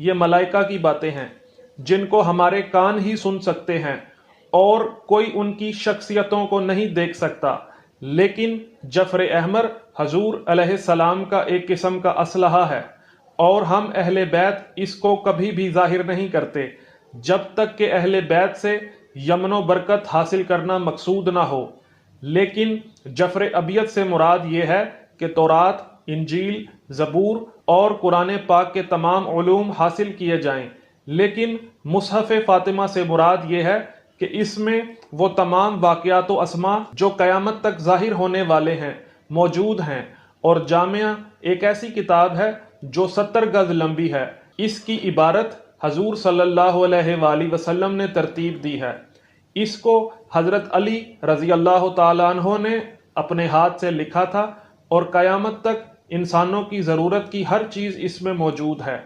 یہ ملائکہ کی باتیں ہیں جن کو ہمارے کان ہی سن سکتے ہیں اور کوئی ان کی شخصیتوں کو نہیں دیکھ سکتا، لیکن جعفر احمر حضور علیہ السلام کا ایک قسم کا اسلحہ ہے، اور ہم اہل بیت اس کو کبھی بھی ظاہر نہیں کرتے جب تک کہ اہل بیت سے یمن و برکت حاصل کرنا مقصود نہ ہو۔ لیکن جعفر ابیض سے مراد یہ ہے کہ تورات، انجیل، زبور اور قرآن پاک کے تمام علوم حاصل کیے جائیں، لیکن مصحف فاطمہ سے مراد یہ ہے کہ اس میں وہ تمام واقعات و اسماء جو قیامت تک ظاہر ہونے والے ہیں موجود ہیں، اور جامعہ ایک ایسی کتاب ہے جو 70 گز لمبی ہے۔ اس کی عبارت حضور صلی اللہ علیہ وآلہ وسلم نے ترتیب دی ہے۔ اس کو حضرت علی رضی اللہ تعالیٰ عنہ نے اپنے ہاتھ سے لکھا تھا، اور قیامت تک انسانوں کی ضرورت کی ہر چیز اس میں موجود ہے۔